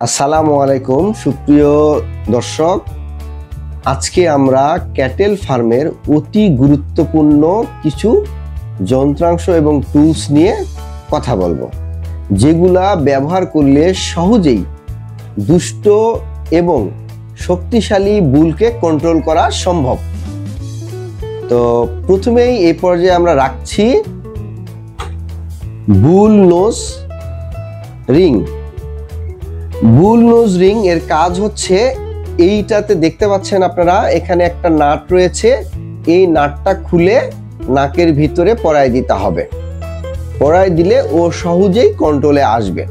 আসসালামু আলাইকুম সুপ্রিয় দর্শক, আজকে আমরা ক্যাটেল ফার্মের অতি গুরুত্বপূর্ণ কিছু যন্ত্রাংশ এবং টুলস নিয়ে কথা বলবো, যেগুলা ব্যবহার করলে সহজেই দুষ্ট এবং শক্তিশালী বুলকে কন্ট্রোল করা সম্ভব। তো প্রথমেই এই পর্যায়ে আমরা রাখছি বুল নোজ রিং। বুল নোজ রিং এর কাজ হচ্ছে, এইটাতে দেখতে পাচ্ছেন আপনারা, এখানে একটা নাট রয়েছে। এই নাটটা খুলে নাকের ভিতরে পরায় দিতে হবে। পরায় দিলে ও সহজেই কন্ট্রোলে আসবে।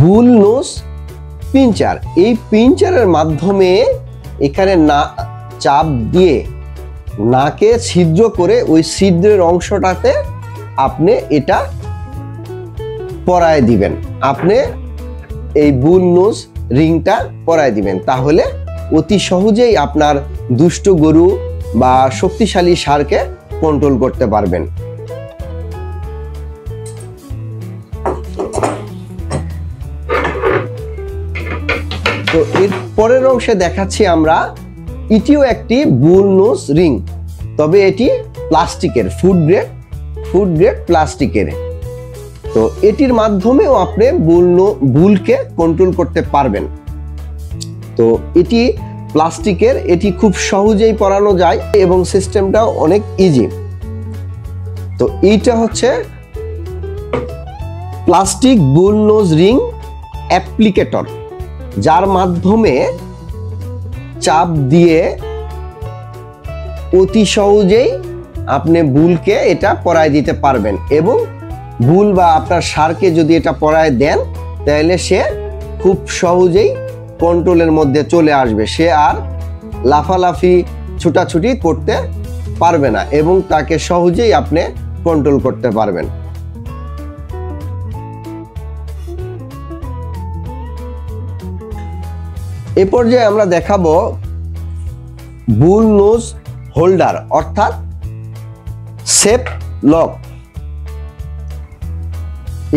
বুল নোজ পিঞ্চার, এই পিঞ্চারের মাধ্যমে এখানে চাপ দিয়ে নাকে ছিদ্র করে ওই ছিদ্রের অংশটাতে আপনি এটা পরায় দিবেন। আপনি এই বুল নোজ রিংটা পরায় দিবেন, তাহলে অতি সহজেই আপনার দুষ্ট গরু বা শক্তিশালী ষাঁড়কে কন্ট্রোল করতে পারবেন। তো এর পরের অংশে দেখাচ্ছি আমরা, এটিও একটি বুল নোজ রিং, তবে এটি প্লাস্টিকের, ফুড গ্রেড প্লাস্টিকের। তো এটির মাধ্যমেও আপনি বুলকে কন্ট্রোল করতে পারবেন। তো এটি প্লাস্টিকের, এটি খুব সহজেই পরানো যায় এবং সিস্টেমটা অনেক ইজি। তো এইটা হচ্ছে প্লাস্টিক বুল নোজ রিং অ্যাপ্লিকেটর, যার মাধ্যমে চাপ দিয়ে অতি সহজেই আপনি বুলকে এটা পরায় দিতে পারবেন। এবং বুল বা আপনার ষাঁড়কে যদি এটা পরায় দেন, তাহলে সে খুব সহজেই কন্ট্রোলের মধ্যে চলে আসবে। সে আর লাফালাফি ছুটাছুটি করতে পারবে না এবং তাকে সহজেই আপনি কন্ট্রোল করতে পারবেন। এ পর্যায়ে আমরা দেখাবো বুল নোজ হোল্ডার, অর্থাৎ সেলফ লক।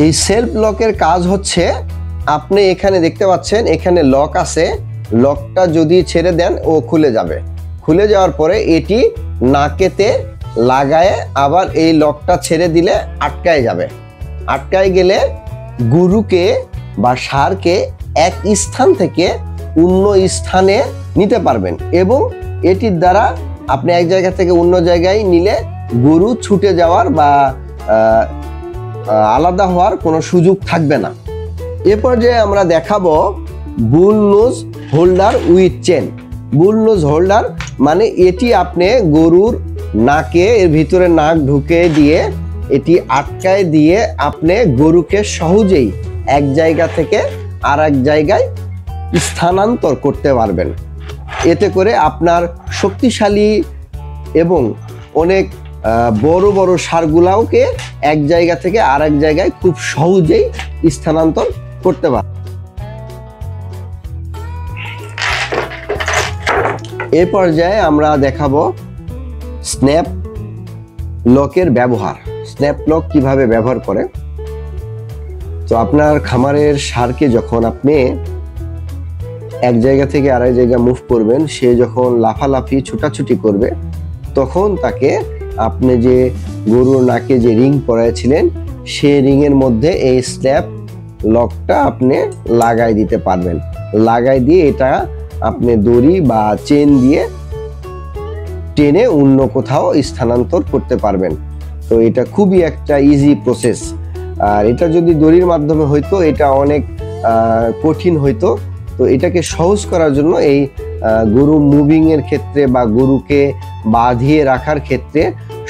এই সেলফ লকের কাজ হচ্ছে, আপনি এখানে দেখতে পাচ্ছেন এখানে লক আছে, লকটা যদি ছেড়ে দেন ও খুলে যাবে। খুলে যাওয়ার পরে এটি নাকেতে লাগায় আবার এই লকটা ছেড়ে দিলে আটকায় যাবে। আটকায় গেলে গরুকে বা ষাঁড়কে এক স্থান থেকে অন্য স্থানে নিতে পারবেন এবং এটির দ্বারা আপনি এক জায়গা থেকে অন্য জায়গায় নিলে গরু ছুটে যাওয়ার বা আলাদা হওয়ার কোনো সুযোগ থাকবে না। এ পর্যায়ে আমরা দেখাবো bull nose holder with chain. Bull nose holder মানে এটি আপনি গরুর নাকে এর ভিতরে নাক ঢুকে দিয়ে এটি আটকায় দিয়ে আপনি গরুকে সহজেই এক জায়গা থেকে আর এক জায়গায় স্থানান্তর করতে পারবেন। এতে করে আপনার শক্তিশালী এবং অনেক বড় বড় ষাঁড়গুলাওকে এক জায়গা থেকে আর এক জায়গায় খুব সহজেই স্থানান্তর করতে পারে। এ পর্যায়ে আমরা দেখাবো স্ন্যাপ লকের ব্যবহার। স্ন্যাপ লক কিভাবে ব্যবহার করে। তো আপনার খামারের ষাঁড়কে যখন আপনি এক জায়গা থেকে আরেক জায়গা মুভ করবেন, সে যখন লাফালাফি ছুটাছুটি করবে, তখন তাকে আপনি যে গরুর নাকে যে রিং পরাইছিলেন, সেই রিংয়ের মধ্যে এই স্ন্যাপ লকটা আপনি লাগাই দিতে পারবেন। লাগাই দিয়ে এটা আপনি দড়ি বা চেন দিয়ে টেনে অন্য কোথাও স্থানান্তর করতে পারবেন। তো এটা খুবই একটা ইজি প্রসেস। আর এটা যদি দড়ির মাধ্যমে হইতো, এটা অনেক কঠিন হইতো। তো এটাকে সহজ করার জন্য এই গরু মুভিং এর ক্ষেত্রে বা গরুকে বাঁধিয়ে রাখার ক্ষেত্রে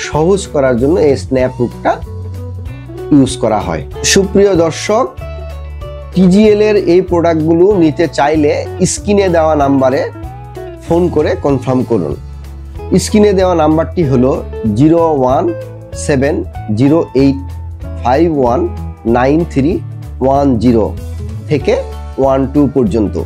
সহজ করার জন্য এই স্ন্যাপ হুকটা ইউজ করা হয়। সুপ্রিয় দর্শক, টিজিএল এর এই প্রোডাক্টগুলো নিতে চাইলে স্ক্রিনে দেওয়া নাম্বারে ফোন করে কনফার্ম করুন। স্ক্রিনে দেওয়া নাম্বারটি হলো 01708519310 থেকে 12 পর্যন্ত।